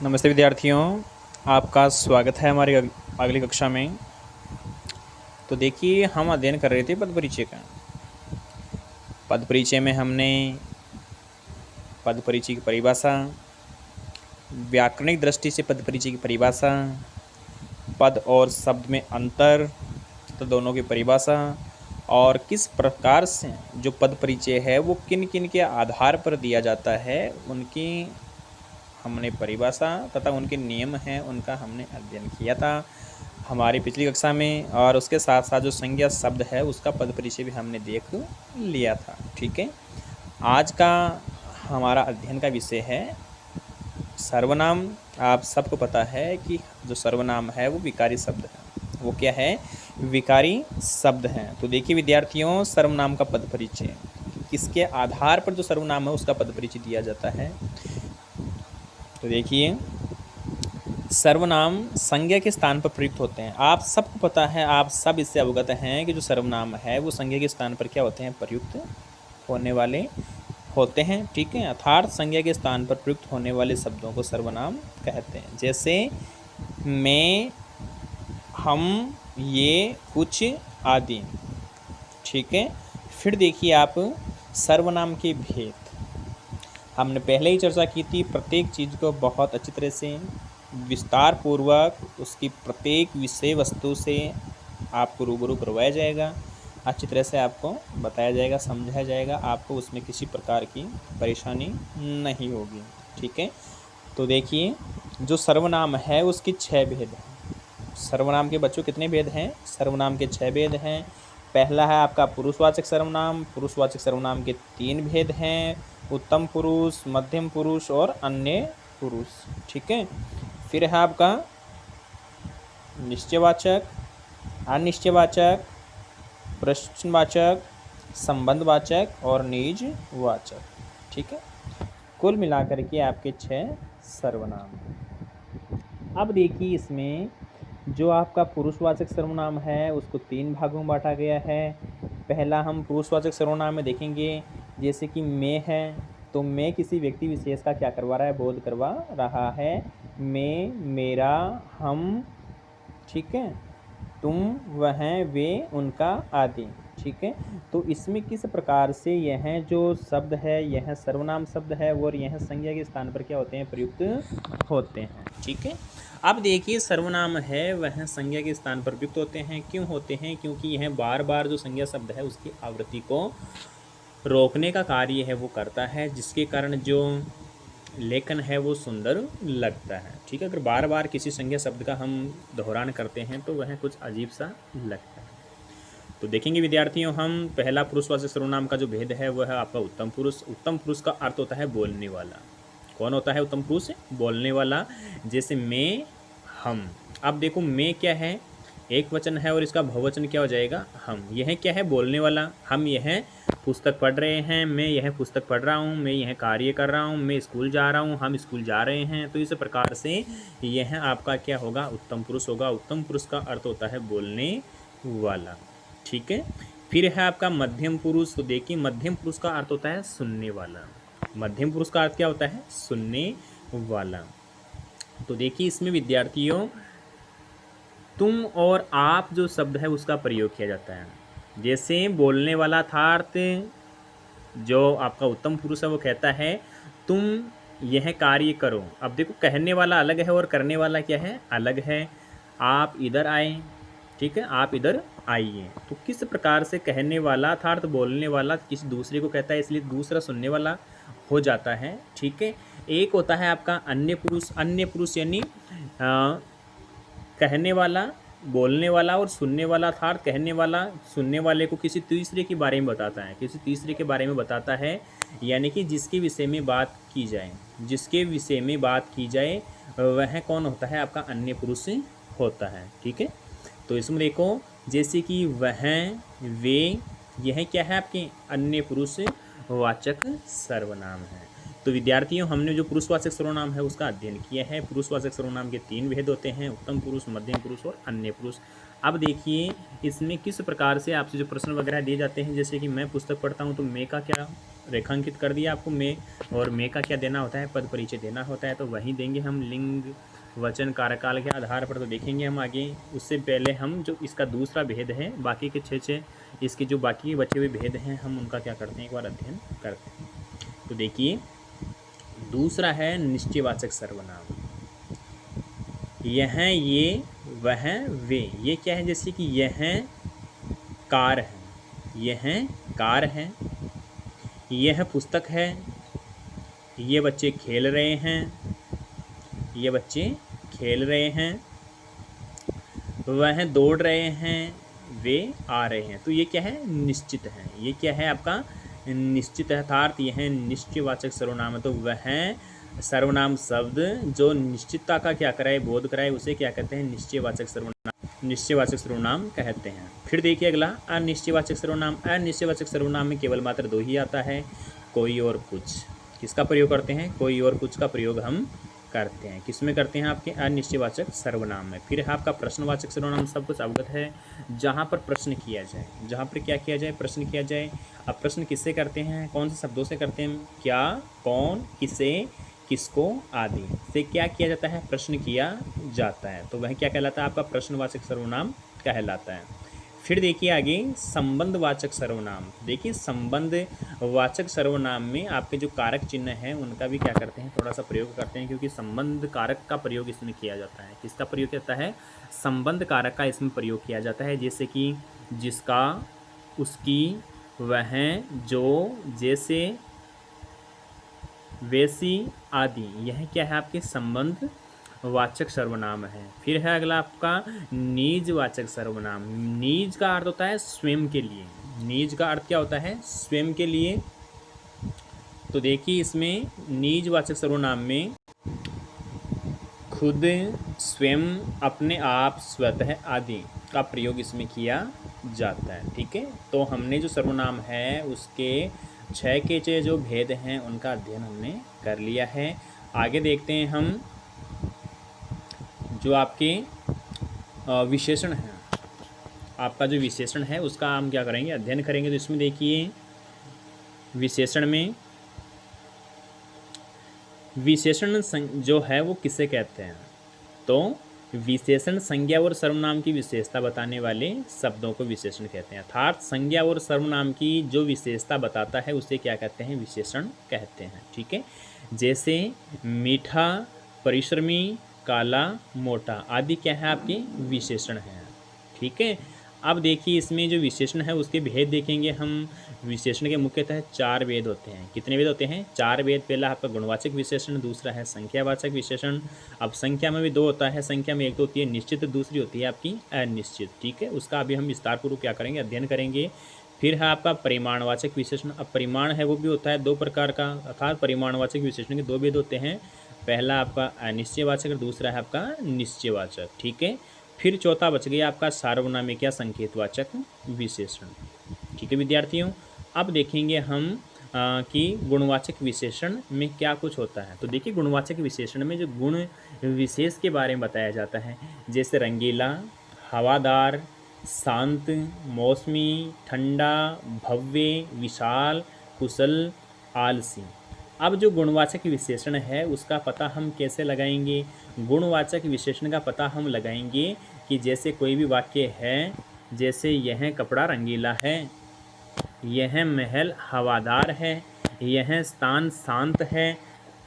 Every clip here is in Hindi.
नमस्ते विद्यार्थियों, आपका स्वागत है हमारी अगली कक्षा में। तो देखिए, हम अध्ययन कर रहे थे पद परिचय का। पद परिचय में हमने पद परिचय की परिभाषा, व्याकरणिक दृष्टि से पद परिचय की परिभाषा, पद और शब्द में अंतर तो दोनों की परिभाषा, और किस प्रकार से जो पद परिचय है वो किन किन के आधार पर दिया जाता है उनकी हमने परिभाषा तथा उनके नियम हैं उनका हमने अध्ययन किया था हमारी पिछली कक्षा में। और उसके साथ साथ जो संज्ञा शब्द है उसका पद परिचय भी हमने देख लिया था। ठीक है, आज का हमारा अध्ययन का विषय है सर्वनाम। आप सबको पता है कि जो सर्वनाम है वो विकारी शब्द है। वो क्या है? विकारी शब्द है। तो देखिए विद्यार्थियों, सर्वनाम का पद परिचय किसके आधार पर जो सर्वनाम है उसका पद परिचय दिया जाता है। तो देखिए, सर्वनाम संज्ञा के स्थान पर प्रयुक्त होते हैं। आप सबको पता है, आप सब इससे अवगत हैं कि जो सर्वनाम है वो संज्ञा के स्थान पर क्या होते हैं? प्रयुक्त होने वाले होते हैं। ठीक है, अर्थात संज्ञा के स्थान पर प्रयुक्त होने वाले शब्दों को सर्वनाम कहते हैं। जैसे मैं, हम, ये, कुछ आदि। ठीक है, फिर देखिए आप सर्वनाम के भेद। हमने पहले ही चर्चा की थी, प्रत्येक चीज़ को बहुत अच्छी तरह से विस्तार पूर्वक उसकी प्रत्येक विषय वस्तु से आपको रूबरू करवाया जाएगा, अच्छी तरह से आपको बताया जाएगा, समझाया जाएगा, आपको उसमें किसी प्रकार की परेशानी नहीं होगी। ठीक है, तो देखिए जो सर्वनाम है उसकी 6 भेद हैं। सर्वनाम के बच्चों कितने भेद हैं? सर्वनाम के 6 भेद हैं। पहला है आपका पुरुषवाचक सर्वनाम। पुरुषवाचक सर्वनाम के 3 भेद हैं, उत्तम पुरुष, मध्यम पुरुष और अन्य पुरुष। ठीक है, फिर है आपका निश्चयवाचक, अनिश्चयवाचक, प्रश्नवाचक, संबंधवाचक और निजवाचक। ठीक है, कुल मिलाकर के आपके 6 सर्वनाम हैं। अब देखिए इसमें जो आपका पुरुषवाचक सर्वनाम है उसको 3 भागों में बांटा गया है। पहला हम पुरुषवाचक सर्वनाम में देखेंगे, जैसे कि मैं है, तो मैं किसी व्यक्ति विशेष का क्या करवा रहा है? बोध करवा रहा है। मैं, मेरा, हम, ठीक है, तुम, वह, वे, उनका आदि। ठीक है, तो इसमें किस प्रकार से यह जो शब्द है यह सर्वनाम शब्द है और यह संज्ञा के स्थान पर क्या होते हैं? प्रयुक्त होते हैं। ठीक है, अब देखिए सर्वनाम है वह संज्ञा के स्थान पर प्रयुक्त होते हैं। क्यों होते हैं? क्योंकि यह बार बार जो संज्ञा शब्द है उसकी आवृत्ति को रोकने का कार्य है वो करता है, जिसके कारण जो लेखन है वो सुंदर लगता है। ठीक है, अगर बार बार किसी संज्ञा शब्द का हम दोहरान करते हैं तो वह कुछ अजीब सा लगता है। तो देखेंगे विद्यार्थियों, हम पहला पुरुषवाचक सर्वनाम का जो भेद है वह है आपका उत्तम पुरुष। उत्तम पुरुष का अर्थ होता है बोलने वाला। कौन होता है उत्तम पुरुष? बोलने वाला। जैसे मैं, हम। अब देखो मैं क्या है? एक वचन है और इसका बहुवचन क्या हो जाएगा? हम। यह क्या है? बोलने वाला। हम यह पुस्तक पढ़ रहे हैं, मैं यह पुस्तक पढ़ रहा हूँ, मैं यह कार्य कर रहा हूँ, मैं स्कूल जा रहा हूँ, हम स्कूल जा रहे हैं। तो इस प्रकार से यह आपका क्या होगा? उत्तम पुरुष होगा। उत्तम पुरुष का अर्थ होता है बोलने वाला। ठीक है, फिर है आपका मध्यम पुरुष। तो देखिए मध्यम पुरुष का अर्थ होता है सुनने वाला। मध्यम पुरुष का अर्थ क्या होता है? सुनने वाला। तो देखिए इसमें विद्यार्थियों तुम और आप जो शब्द है उसका प्रयोग किया जाता है। जैसे बोलने वाला था अर्थ, जो आपका उत्तम पुरुष है वो कहता है तुम यह कार्य करो। अब देखो कहने वाला अलग है और करने वाला क्या है? अलग है। आप इधर आए, ठीक है, आप इधर आइए। तो किस प्रकार से कहने वाला था अर्थ बोलने वाला किसी दूसरे को कहता है, इसलिए दूसरा सुनने वाला हो जाता है। ठीक है, एक होता है आपका अन्य पुरुष। अन्य पुरुष यानी कहने वाला, बोलने वाला और सुनने वाला था। कहने वाला सुनने वाले को किसी तीसरे के बारे में बताता है, किसी तीसरे के बारे में बताता है, यानी कि जिसके विषय में बात की जाए, जिसके विषय में बात की जाए वह कौन होता है? आपका अन्य पुरुष होता है। ठीक है, तो इसमें देखो जैसे कि वह, वे, यह क्या है? आपके अन्य पुरुष वाचक सर्वनाम है। तो विद्यार्थियों हमने जो पुरुषवाचक सर्वनाम है उसका अध्ययन किया है। पुरुषवाचक सर्वनाम के 3 भेद होते हैं, उत्तम पुरुष, मध्यम पुरुष और अन्य पुरुष। अब देखिए इसमें किस प्रकार से आपसे जो प्रश्न वगैरह दिए जाते हैं, जैसे कि मैं पुस्तक पढ़ता हूँ तो मैं का क्या रेखांकित कर दिया आपको मैं, और मैं का क्या देना होता है, पद परिचय देना होता है, तो वहीं देंगे हम लिंग वचन कार्यकाल के आधार पर, तो देखेंगे हम आगे। उससे पहले हम जो इसका दूसरा भेद है, बाकी के छः इसके जो बाकी बचे हुए भेद हैं हम उनका क्या करते हैं, एक बार अध्ययन करते हैं। तो देखिए दूसरा है निश्चयवाचक सर्वनाम। यह, ये, वह, वे, ये क्या है, जैसे कि यह कार है, यह कार है, यह पुस्तक है, ये बच्चे खेल रहे हैं, ये बच्चे खेल रहे हैं, वह दौड़ रहे हैं, वे आ रहे हैं। तो ये क्या है, निश्चित है, ये क्या है आपका निश्चित है, अर्थात यह निश्चयवाचक सर्वनाम है। तो वह सर्वनाम शब्द जो निश्चितता का क्या कराए, बोध कराए, उसे क्या कहते हैं, निश्चयवाचक सर्वनाम, निश्चयवाचक सर्वनाम कहते हैं। फिर देखिए अगला अनिश्चयवाचक सर्वनाम। अनिश्चयवाचक सर्वनाम में केवल मात्र दो ही आता है, कोई और कुछ। किसका प्रयोग करते हैं, कोई और कुछ का प्रयोग हम करते हैं। किस में करते हैं, आपके अनिश्चयवाचक सर्वनाम में। फिर आपका प्रश्नवाचक सर्वनाम सब कुछ अवगत है, जहाँ पर प्रश्न किया जाए, जहाँ पर क्या किया जाए, प्रश्न किया जाए। अब प्रश्न किससे करते हैं, कौन से शब्दों से करते हैं, क्या, कौन, किसे, किसको आदि से क्या किया जाता है, प्रश्न किया जाता है। तो वह क्या कहलाता है, आपका प्रश्नवाचक सर्वनाम कहलाता है। फिर देखिए आगे संबंधवाचक सर्वनाम। देखिए संबंधवाचक सर्वनाम में आपके जो कारक चिन्ह हैं उनका भी क्या करते हैं, थोड़ा सा प्रयोग करते हैं, क्योंकि संबंध कारक का प्रयोग इसमें किया जाता है। किसका प्रयोग किया जाता है, संबंध कारक का इसमें प्रयोग किया जाता है। जैसे कि जिसका, उसकी, वह, जो, जैसे, वैसी आदि, यह क्या है, आपके संबंध वाचक सर्वनाम है। फिर है अगला आपका निजवाचक सर्वनाम। निज का अर्थ होता है स्वयं के लिए, निज का अर्थ क्या होता है, स्वयं के लिए। तो देखिए इसमें निजवाचक सर्वनाम में खुद, स्वयं, अपने आप, स्वतः आदि का प्रयोग इसमें किया जाता है। ठीक है, तो हमने जो सर्वनाम है उसके 6 के 6 जो भेद हैं उनका अध्ययन हमने कर लिया है। आगे देखते हैं हम जो आपके विशेषण हैं, आपका जो विशेषण है उसका हम क्या करेंगे, अध्ययन करेंगे। तो इसमें देखिए विशेषण में विशेषण जो है वो किसे कहते हैं, तो विशेषण संज्ञा और सर्वनाम की विशेषता बताने वाले शब्दों को विशेषण कहते हैं। अर्थात संज्ञा और सर्वनाम की जो विशेषता बताता है उसे क्या कहते हैं, विशेषण कहते हैं। ठीक है, जैसे मीठा, परिश्रमी, काला, मोटा आदि क्या है, आपके विशेषण हैं। ठीक है, अब देखिए इसमें जो विशेषण है उसके भेद देखेंगे हम। विशेषण के मुख्यतः 4 भेद होते हैं। कितने भेद होते हैं, 4 भेद। पहला आपका गुणवाचक विशेषण, दूसरा है संख्यावाचक विशेषण। अब संख्या में भी 2 होता है, संख्या में एक तो होती है निश्चित, दूसरी होती है आपकी अनिश्चित। ठीक है, उसका अभी हम विस्तारपूर्वक क्या करेंगे, अध्ययन करेंगे। फिर है आपका परिमाणवाचक विशेषण। अब परिमाण है वो भी होता है 2 प्रकार का, अर्थात परिमाणवाचक विशेषण के 2 भेद होते हैं। पहला आपका अनिश्चयवाचक और दूसरा है आपका निश्चयवाचक। ठीक है, फिर चौथा बच गया आपका सार्वनामिक या संकेतवाचक विशेषण। ठीक है विद्यार्थियों, अब देखेंगे हम कि गुणवाचक विशेषण में क्या कुछ होता है। तो देखिए गुणवाचक विशेषण में जो गुण विशेष के बारे में बताया जाता है, जैसे रंगीला, हवादार, शांत, मौसमी, ठंडा, भव्य, विशाल, कुशल, आलसी। अब जो गुणवाचक विशेषण है उसका पता हम कैसे लगाएंगे, गुणवाचक विशेषण का पता हम लगाएंगे कि जैसे कोई भी वाक्य है, जैसे यह कपड़ा रंगीला है, यह महल हवादार है, यह स्थान शांत है,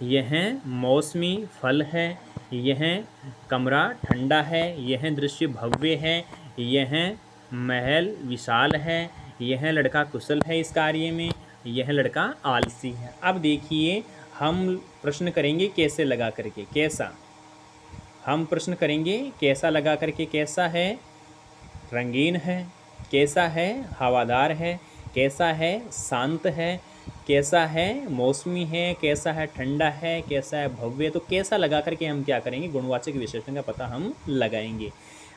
यह मौसमी फल है, यह कमरा ठंडा है, यह दृश्य भव्य है, यह महल विशाल है, यह लड़का कुशल है इस कार्य में, यह लड़का आलसी है। अब देखिए हम प्रश्न करेंगे कैसे लगा करके, कैसा हम प्रश्न करेंगे, कैसा लगा करके। कैसा है, रंगीन है, कैसा है, हवादार है, कैसा है, शांत है, कैसा है, मौसमी है, कैसा है, ठंडा है, कैसा है, भव्य। तो कैसा लगा करके हम क्या करेंगे, गुणवाचक विशेषण का पता हम लगाएंगे।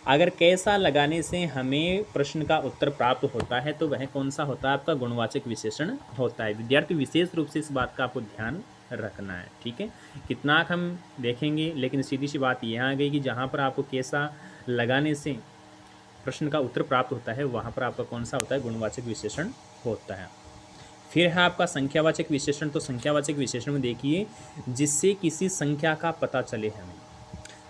अगर कैसा लगाने से हमें प्रश्न का उत्तर प्राप्त होता है तो वह कौन सा होता है, आपका गुणवाचक विशेषण होता है। विद्यार्थी विशेष रूप से इस बात का आपको ध्यान रखना है। ठीक है, कितना हम देखेंगे, लेकिन सीधी सी बात यह आ गई कि जहाँ पर आपको कैसा लगाने से प्रश्न का उत्तर प्राप्त होता है, वहाँ पर आपका कौन सा होता है, गुणवाचक विशेषण होता है। फिर है आपका संख्यावाचक विशेषण। तो संख्यावाचक विशेषण में देखिए, जिससे किसी संख्या का पता चले हमें,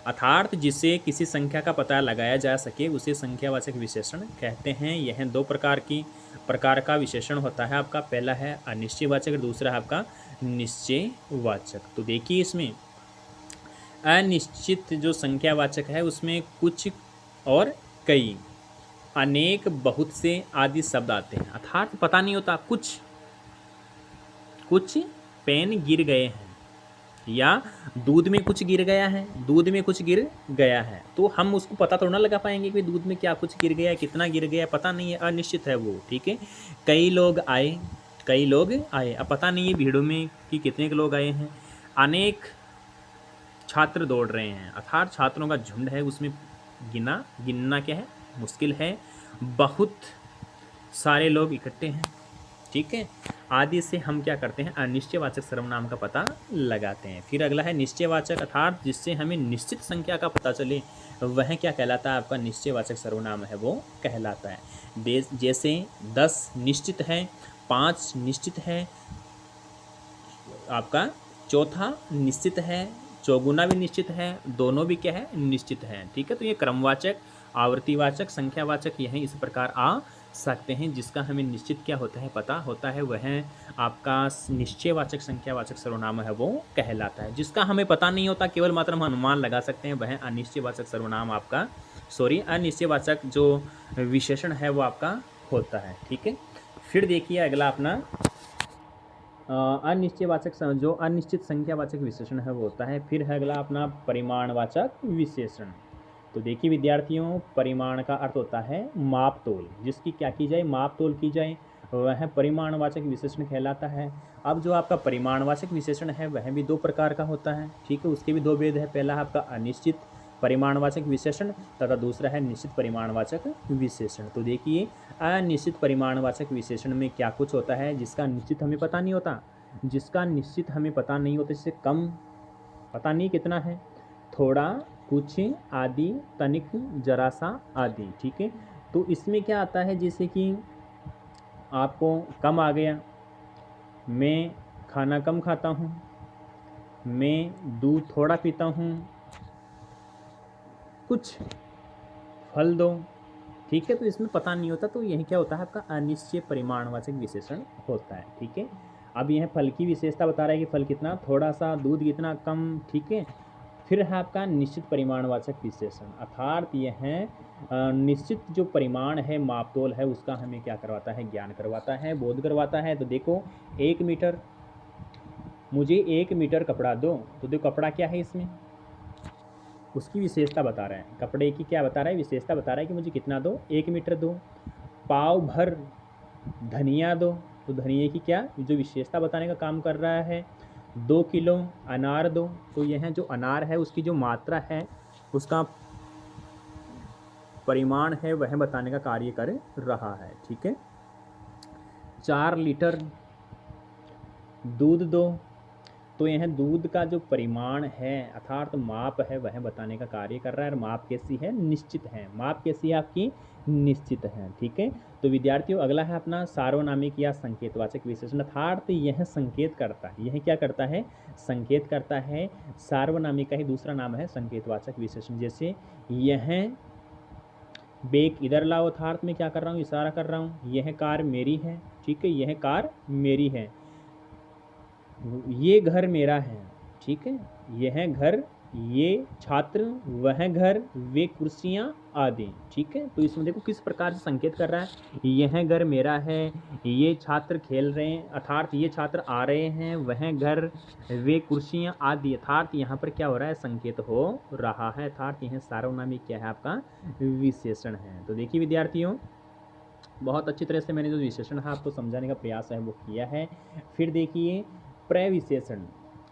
अर्थात जिससे किसी संख्या का पता लगाया जा सके, उसे संख्यावाचक विशेषण कहते हैं। यह दो प्रकार का विशेषण होता है आपका। पहला है अनिश्चयवाचक और दूसरा है आपका निश्चयवाचक। तो देखिए, इसमें अनिश्चित जो संख्यावाचक है उसमें कुछ और कई, अनेक, बहुत से आदि शब्द आते हैं। अर्थात पता नहीं होता, कुछ पेन गिर गए हैं, या दूध में कुछ गिर गया है, दूध में कुछ गिर गया है, तो हम उसको पता थोड़ा ना लगा पाएंगे कि दूध में क्या कुछ गिर गया है, कितना गिर गया, पता नहीं है, अनिश्चित है वो। ठीक है, कई लोग आए, अब पता नहीं है भीड़ों में कि कितने के लोग आए हैं। अनेक छात्र दौड़ रहे हैं, अर्थात छात्रों का झुंड है, उसमें गिनना क्या है, मुश्किल है। बहुत सारे लोग इकट्ठे हैं। ठीक है, आदि से हम क्या करते हैं, अनिश्चयवाचक सर्वनाम का पता लगाते हैं। फिर अगला है निश्चयवाचक, अर्थात जिससे हमें निश्चित संख्या का पता चले, वह क्या कहलाता है, आपका निश्चयवाचक सर्वनाम है वो कहलाता है। जैसे 10 निश्चित है, 5 निश्चित है, आपका चौथा निश्चित है, चौगुना भी निश्चित है, दोनों भी क्या है, निश्चित है। ठीक है, तो ये क्रमवाचक, आवर्तीवाचक, संख्यावाचक यह इस प्रकार आ सकते हैं, जिसका हमें निश्चित क्या होता है, पता होता है, वह आपका निश्चयवाचक संख्यावाचक सर्वनाम है वो कहलाता है। जिसका हमें पता नहीं होता, केवल मात्र हम अनुमान लगा सकते हैं, वह अनिश्चयवाचक सर्वनाम आपका अनिश्चयवाचक जो विशेषण है वो आपका होता है। ठीक है, फिर देखिए अगला अपना अनिश्चयवाचक जो अनिश्चित संख्यावाचक विशेषण है वो होता है। फिर है अगला अपना परिमाणवाचक विशेषण। तो देखिए विद्यार्थियों, परिमाण का अर्थ होता है माप तोल, जिसकी क्या की जाए, माप तोल की जाए, वह परिमाणवाचक विशेषण कहलाता है। अब जो आपका परिमाणवाचक विशेषण है वह भी दो प्रकार का होता है। ठीक है, उसके भी दो भेद है। पहला है आपका अनिश्चित परिमाणवाचक विशेषण तथा दूसरा है निश्चित परिमाणवाचक विशेषण। तो देखिए, अनिश्चित परिमाणवाचक विशेषण में क्या कुछ होता है, जिसका निश्चित हमें पता नहीं होता, जैसे कम, पता नहीं कितना है, थोड़ा, कुछ, आदि, तनिक, जरा सा, आदि। ठीक है, तो इसमें क्या आता है, जैसे कि आपको कम आ गया, मैं खाना कम खाता हूँ, मैं दूध थोड़ा पीता हूँ, कुछ फल दो। ठीक है, तो इसमें पता नहीं होता, तो यही क्या होता है, आपका अनिश्चय परिमाणवाचक विशेषण होता है। ठीक है, अब यह फल की विशेषता बता रहा है कि फल कितना, थोड़ा सा, दूध कितना, कम। ठीक है, फिर है आपका निश्चित परिमाणवाचक विशेषण, अर्थात यह निश्चित जो परिमाण है, मापतोल है, उसका हमें क्या करवाता है, ज्ञान करवाता है, बोध करवाता है। तो देखो 1 मीटर, मुझे 1 मीटर कपड़ा दो, तो देखो कपड़ा क्या है, इसमें उसकी विशेषता बता रहा है, कपड़े की क्या बता रहा है, विशेषता बता रहा है कि मुझे कितना दो, 1 मीटर दो। पाव भर धनिया दो, तो धनिया की क्या जो विशेषता बताने का काम कर रहा है। 2 किलो अनार दो, तो यह जो अनार है उसकी जो मात्रा है, उसका परिमाण है, वह बताने का कार्य कर रहा है। ठीक है, 4 लीटर दूध दो, तो यह दूध का जो परिमाण है, अर्थात माप है, वह बताने का कार्य कर रहा है। और माप कैसी है, निश्चित है, माप कैसी है आपकी, निश्चित है। ठीक है, तो विद्यार्थियों अगला है अपना सार्वनामिक या संकेतवाचक विशेषण, अर्थात यह संकेत करता है, यह क्या करता है, संकेत करता है। सार्वनामिक का ही दूसरा नाम है संकेतवाचक विशेषण। जैसे यह बेग इधर लाओ, अर्थात मैं क्या कर रहा हूँ, इशारा कर रहा हूँ, यह कार मेरी है। ठीक है, यह कार मेरी है। ये घर मेरा है। ठीक है, यह घर, ये छात्र, वह घर, वे कुर्सियाँ, आदि। ठीक है, तो इसमें देखो किस प्रकार से संकेत कर रहा है, यह घर मेरा है, ये छात्र खेल रहे हैं, अर्थात ये छात्र आ रहे हैं, वह घर, वे कुर्सियाँ, आदि। अर्थात यहाँ पर क्या हो रहा है, संकेत हो रहा है, अर्थात यह सार्वनामिक क्या है, आपका विशेषण है। तो देखिए विद्यार्थियों, बहुत अच्छी तरह से मैंने जो विशेषण है आपको समझाने का प्रयास है वो किया है। फिर देखिए प्रविशेषण,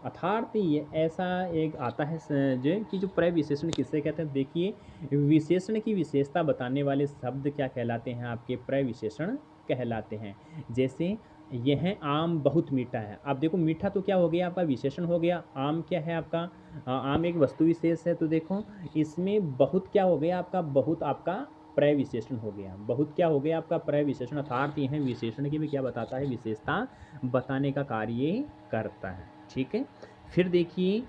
अर्थात ये ऐसा एक आता है जो प्रविशेषण किससे कहते हैं। देखिए विशेषण की विशेषता बताने वाले शब्द क्या कहलाते हैं, आपके प्रविशेषण कहलाते हैं। जैसे यह आम बहुत मीठा है, आप देखो मीठा तो क्या हो गया, आपका विशेषण हो गया। आम क्या है आपका, आम एक वस्तु विशेष है, तो देखो इसमें बहुत क्या हो गया आपका, बहुत आपका प्रविशेषण हो गया। बहुत क्या हो गया आपका प्रविशेषण, अर्थात यह विशेषण की भी क्या बताता है, विशेषता बताने का कार्य करता है। ठीक है, फिर देखिए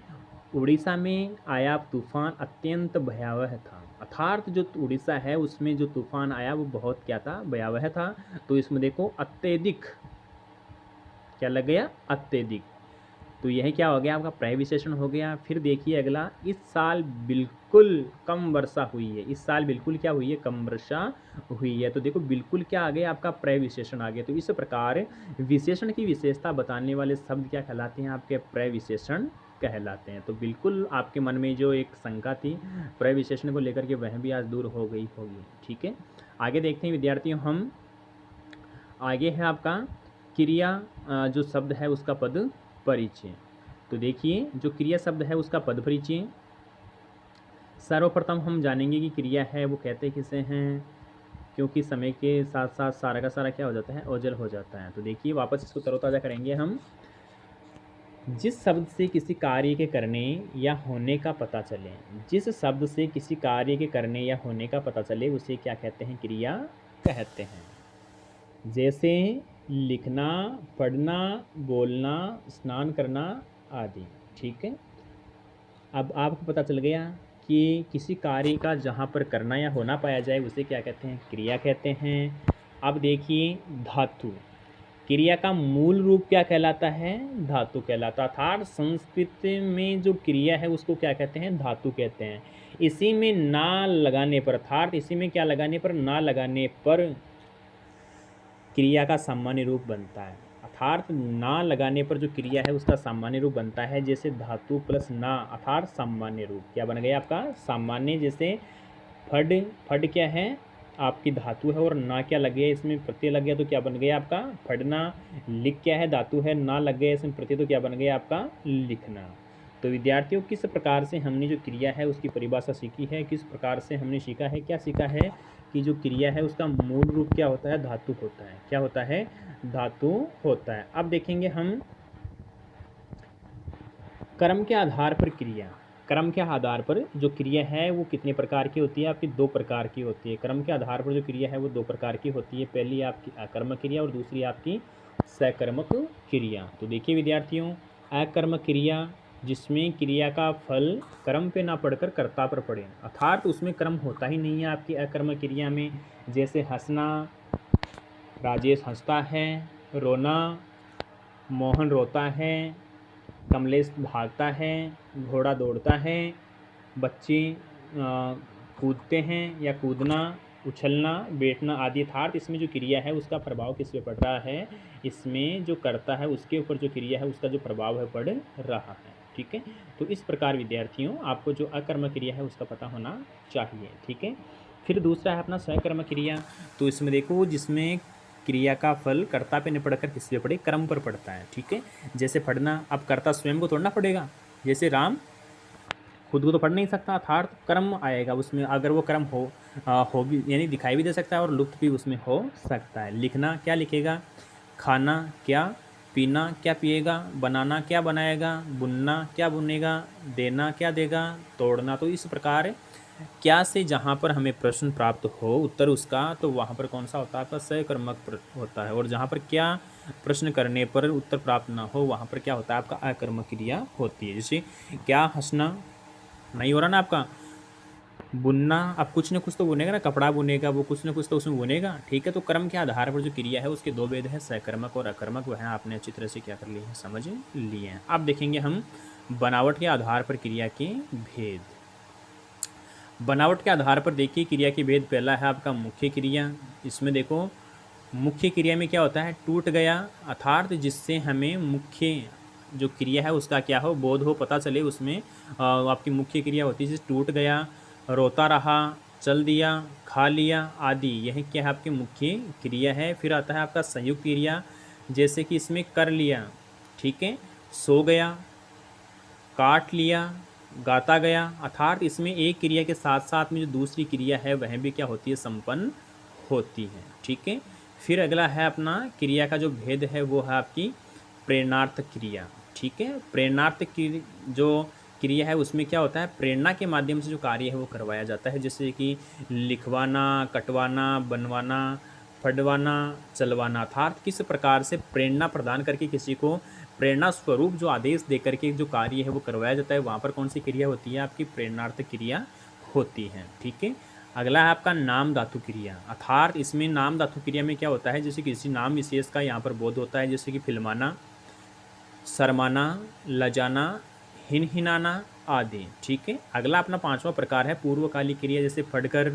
उड़ीसा में आया तूफान अत्यंत भयावह था, अर्थात जो उड़ीसा है उसमें जो तूफान आया वो बहुत क्या था, भयावह था। तो इसमें देखो अत्यधिक क्या लग गया, अत्यधिक। तो यह क्या हो गया आपका प्रविशेषण हो गया। फिर देखिए अगला, इस साल बिल्कुल कम वर्षा हुई है, इस साल बिल्कुल क्या हुई है, कम वर्षा हुई है। तो देखो बिल्कुल क्या आ गया आपका प्रविशेषण आ गया। तो इस प्रकार विशेषण की विशेषता बताने वाले शब्द क्या कहलाते हैं, आपके प्रविशेषण कहलाते हैं। तो बिल्कुल आपके मन में जो एक शंका थी प्रविशेषण को लेकर के वह भी आज दूर हो गई होगी। ठीक है, आगे देखते हैं विद्यार्थियों हम, आगे है आपका क्रिया जो शब्द है उसका पद परिचय। तो देखिए जो क्रिया शब्द है उसका पद परिचय, सर्वप्रथम हम जानेंगे कि क्रिया है वो कहते किसे हैं, क्योंकि समय के साथ साथ सारा का सारा क्या हो जाता है, ओझल हो जाता है। तो देखिए वापस इसको तरोताज़ा करेंगे हम। जिस शब्द से किसी कार्य के करने या होने का पता चले, जिस शब्द से किसी कार्य के करने या होने का पता चले उसे क्या कहते हैं, क्रिया कहते हैं। जैसे लिखना, पढ़ना, बोलना, स्नान करना आदि। ठीक है, अब आपको पता चल गया कि किसी कार्य का जहाँ पर करना या होना पाया जाए उसे क्या कहते हैं, क्रिया कहते हैं। अब देखिए धातु, क्रिया का मूल रूप क्या कहलाता है, धातु कहलाता है। अर्थात संस्कृत में जो क्रिया है उसको क्या कहते हैं, धातु कहते हैं। इसी में ना लगाने पर, अर्थात इसी में क्या लगाने पर, ना लगाने पर क्रिया का सामान्य रूप बनता है। अर्थात ना लगाने पर जो क्रिया है उसका सामान्य रूप बनता है। जैसे धातु प्लस ना अर्थात सामान्य रूप क्या बन गया आपका, सामान्य। जैसे फड, फड क्या है आपकी धातु है और ना क्या लग गया, इसमें प्रत्यय लग गया तो क्या बन गया आपका, फड़ना। लिख क्या है, धातु है, ना लग गया इसमें प्रत्यय तो क्या बन गया आपका, लिखना। तो विद्यार्थियों किस प्रकार से हमने जो क्रिया है उसकी परिभाषा सीखी है, किस प्रकार से हमने सीखा है, क्या सीखा है कि जो क्रिया है उसका मूल रूप क्या होता है, धातु होता है। क्या होता है, धातु होता है। अब देखेंगे हम कर्म के आधार पर क्रिया, कर्म के आधार पर जो क्रिया है वो कितने प्रकार की होती है, आपकी दो प्रकार की होती है। कर्म के आधार पर जो क्रिया है वो दो प्रकार की होती है, पहली आपकी अकर्मक क्रिया और दूसरी आपकी सकर्मक क्रिया। तो देखिए विद्यार्थियों, अकर्मक क्रिया जिसमें क्रिया का फल कर्म पे ना पड़कर कर्ता पर पड़े, अर्थात उसमें कर्म होता ही नहीं है आपकी अकर्मक क्रिया में। जैसे हंसना, राजेश हंसता है, रोना, मोहन रोता है, कमलेश भागता है, घोड़ा दौड़ता है, बच्चे कूदते हैं या कूदना, उछलना, बैठना आदि। अर्थात इसमें जो क्रिया है उसका प्रभाव किस पे पड़ रहा है, इसमें जो करता है उसके ऊपर जो क्रिया है उसका जो प्रभाव है पड़ रहा है। ठीक है, तो इस प्रकार विद्यार्थियों आपको जो अकर्म क्रिया है उसका पता होना चाहिए। ठीक है, फिर दूसरा है अपना सकर्म क्रिया। तो इसमें देखो जिसमें क्रिया का फल कर्ता पे नहीं पड़कर किस पे पड़े, कर्म पर पड़ता है। ठीक है, जैसे पढ़ना, अब कर्ता स्वयं को तोड़ना पड़ेगा। जैसे राम खुद को तो पढ़ नहीं सकता, अर्थात कर्म आएगा उसमें, अगर वो कर्म हो भी यानी दिखाई भी दे सकता है और लुप्त भी उसमें हो सकता है। लिखना क्या लिखेगा, खाना क्या पीना क्या पिएगा, बनाना क्या बनाएगा, बुनना क्या बुनेगा, देना क्या देगा, तोड़ना। तो इस प्रकार क्या से जहाँ पर हमें प्रश्न प्राप्त हो उत्तर उसका, तो वहाँ पर कौन सा होता है आपका सकर्मक होता है। और जहाँ पर क्या प्रश्न करने पर उत्तर प्राप्त ना हो वहाँ पर क्या होता है आपका अकर्मक क्रिया होती है। जैसे क्या हंसना नहीं हो रहा ना आपका, बुनना अब कुछ न कुछ तो बुनेगा ना, कपड़ा बुनेगा वो कुछ न कुछ तो उसमें बुनेगा। ठीक है, तो कर्म के आधार पर जो क्रिया है उसके दो भेद है, सकर्मक और अकर्मक। वह आपने अच्छी तरह से क्या कर लिए हैं, समझ लिए हैं। अब देखेंगे हम बनावट के आधार पर क्रिया के भेद। बनावट के आधार पर देखिए क्रिया के भेद, पहला है आपका मुख्य क्रिया। इसमें देखो मुख्य क्रिया में क्या होता है, टूट गया, अर्थात जिससे हमें मुख्य जो क्रिया है उसका क्या हो, बोध हो, पता चले, उसमें आपकी मुख्य क्रिया होती है। जैसे टूट गया, रोता रहा, चल दिया, खा लिया आदि, यह क्या है आपकी मुख्य क्रिया है। फिर आता है आपका संयुक्त क्रिया, जैसे कि इसमें कर लिया, ठीक है, सो गया, काट लिया, गाता गया, अर्थात इसमें एक क्रिया के साथ साथ में जो दूसरी क्रिया है वह भी क्या होती है, संपन्न होती है। ठीक है, फिर अगला है अपना क्रिया का जो भेद है वो है आपकी प्रेरणार्थ क्रिया। ठीक है, प्रेरणार्थ की जो क्रिया है उसमें क्या होता है, प्रेरणा के माध्यम से जो कार्य है वो करवाया जाता है, जैसे कि लिखवाना, कटवाना, बनवाना, फटवाना, चलवाना। अर्थात किस प्रकार से प्रेरणा प्रदान करके किसी को प्रेरणा स्वरूप जो आदेश दे करके जो कार्य है वो करवाया जाता है, वहाँ पर कौन सी क्रिया होती है, आपकी प्रेरणार्थ क्रिया होती है। ठीक है। अगला है आपका नाम धातु क्रिया। अर्थात इसमें नाम धातु क्रिया में क्या होता है, जैसे किसी नाम विशेष का यहाँ पर बोध होता है, जैसे कि फिल्माना, शर्माना, लजाना, हिनहिनाना आदि। ठीक है। अगला अपना 5वां प्रकार है पूर्वकालिक क्रिया, जैसे फटकर।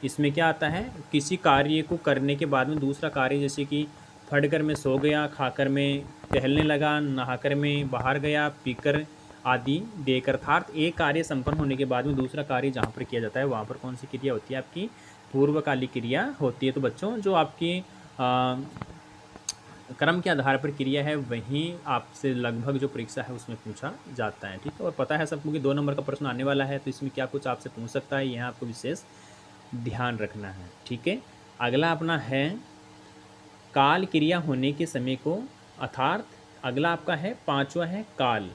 इसमें क्या आता है, किसी कार्य को करने के बाद में दूसरा कार्य, जैसे कि फटकर में सो गया, खाकर में टहलने लगा, नहाकर में बाहर गया, पीकर आदि देकर। अर्थात एक कार्य संपन्न होने के बाद में दूसरा कार्य जहाँ पर किया जाता है वहाँ पर कौन सी क्रिया होती है, आपकी पूर्वकालिक क्रिया होती है। तो बच्चों जो आपकी क्रम के आधार पर क्रिया है वहीं आपसे लगभग जो परीक्षा है उसमें पूछा जाता है। ठीक है। और पता है सबको कि 2 नंबर का प्रश्न आने वाला है, तो इसमें क्या कुछ आपसे पूछ सकता है, यह आपको विशेष ध्यान रखना है। ठीक है। अगला अपना है काल क्रिया होने के समय को। अर्थात अगला आपका है 5वां है काल।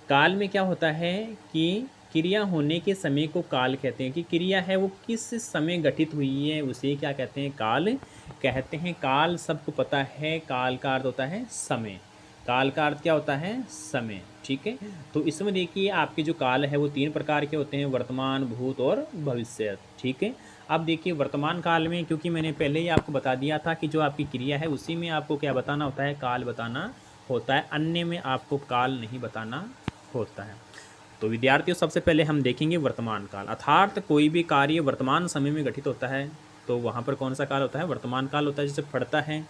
काल में क्या होता है कि क्रिया होने के समय को काल कहते हैं, कि क्रिया है वो किस समय गठित हुई है उसे क्या कहते हैं, काल कहते हैं। काल सबको पता है, काल का अर्थ होता है समय। काल का अर्थ क्या होता है, समय। ठीक है। तो इसमें देखिए आपके जो काल है वो 3 प्रकार के होते हैं, वर्तमान, भूत और भविष्य। ठीक है। अब देखिए वर्तमान काल में, क्योंकि मैंने पहले ही आपको बता दिया था कि जो आपकी क्रिया है उसी में आपको क्या बताना होता है, काल बताना होता है, अन्य में आपको काल नहीं बताना होता है। तो विद्यार्थियों सबसे पहले हम देखेंगे वर्तमान काल। अर्थात कोई भी कार्य वर्तमान समय में गठित होता है तो वहाँ पर कौन सा काल होता है, वर्तमान काल होता है। जैसे पढ़ता है,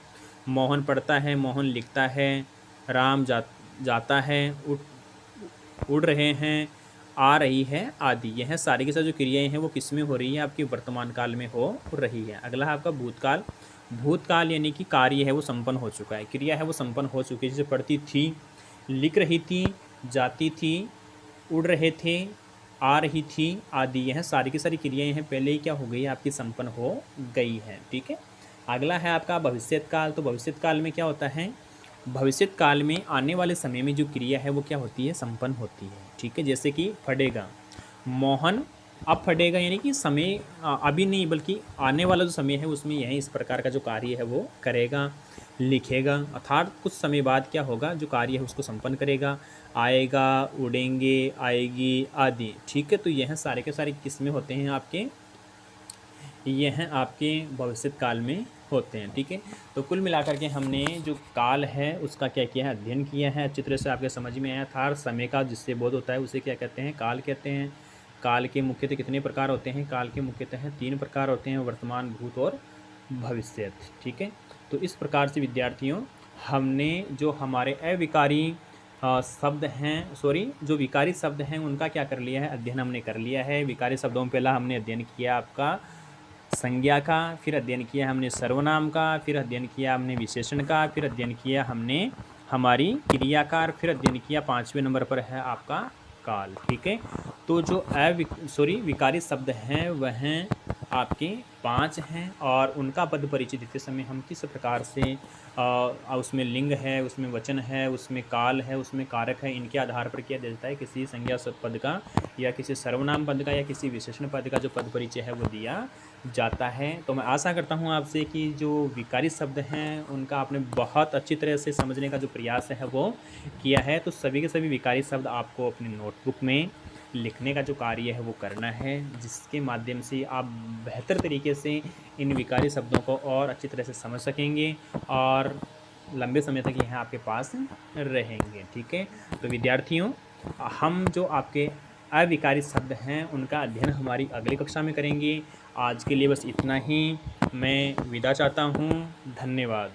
मोहन पढ़ता है, मोहन लिखता है, राम जाता है, उड़ रहे हैं, आ रही है आदि। यह सारी की सारी जो क्रियाएं हैं वो किस में हो रही है, आपकी वर्तमान काल में हो रही है। अगला है आपका भूतकाल। भूतकाल यानी कि कार्य है वो संपन्न हो चुका है, क्रिया है वो संपन्न हो चुकी है। जैसे पढ़ती थी, लिख रही थी, जाती थी, उड़ रहे थे, आ रही थी आदि। यह सारी की सारी क्रियाएं हैं पहले ही क्या हो गई है, आपकी संपन्न हो गई है। ठीक है। अगला है आपका भविष्यत काल। तो भविष्यत काल में क्या होता है, भविष्यत काल में आने वाले समय में जो क्रिया है वो क्या होती है, संपन्न होती है। ठीक है। जैसे कि फटेगा, मोहन अब फटेगा, यानी कि समय अभी नहीं बल्कि आने वाला जो समय है उसमें यह इस प्रकार का जो कार्य है वो करेगा। लिखेगा, अर्थात कुछ समय बाद क्या होगा, जो कार्य है उसको संपन्न करेगा। आएगा, उड़ेंगे, आएगी आदि। ठीक है। तो यह सारे के सारे किस में होते हैं, आपके यह आपके भविष्यत काल में होते हैं। ठीक है। तो कुल मिलाकर के हमने जो काल है उसका क्या किया है, अध्ययन किया है। अच्छी तरह से आपके समझ में आया था। समय का जिससे बोध होता है उसे क्या कहते हैं, काल कहते हैं। काल के मुख्यतः कितने प्रकार होते हैं, काल के मुख्यतः 3 प्रकार होते हैं, वर्तमान, भूत और भविष्यत। ठीक है। तो इस प्रकार से विद्यार्थियों हमने जो हमारे अविकारी शब्द हैं, जो विकारी शब्द हैं उनका क्या कर लिया है, अध्ययन हमने कर लिया है। विकारी शब्दों में पहला हमने अध्ययन किया आपका संज्ञा का, फिर अध्ययन किया हमने सर्वनाम का, फिर अध्ययन किया हमने विशेषण का, फिर अध्ययन किया हमने हमारी क्रिया का, फिर अध्ययन किया 5वें नंबर पर है आपका काल। ठीक है। तो जो विकारी शब्द हैं वह आपके 5 हैं, और उनका पद परिचय देते समय हम किस प्रकार से उसमें लिंग है, उसमें वचन है, उसमें काल है, उसमें कारक है, इनके आधार पर किया जाता है किसी संज्ञा पद का या किसी सर्वनाम पद का या किसी विशेषण पद का जो पद परिचय है वो दिया जाता है। तो मैं आशा करता हूँ आपसे कि जो विकारी शब्द हैं उनका आपने बहुत अच्छी तरह से समझने का जो प्रयास है वो किया है। तो सभी के सभी विकारी शब्द आपको अपनी नोटबुक में लिखने का जो कार्य है वो करना है, जिसके माध्यम से आप बेहतर तरीके से इन विकारी शब्दों को और अच्छी तरह से समझ सकेंगे और लंबे समय तक यह आपके पास रहेंगे। ठीक है। तो विद्यार्थियों हम जो आपके अविकारी शब्द हैं उनका अध्ययन हमारी अगली कक्षा में करेंगे। आज के लिए बस इतना ही। मैं विदा चाहता हूँ। धन्यवाद।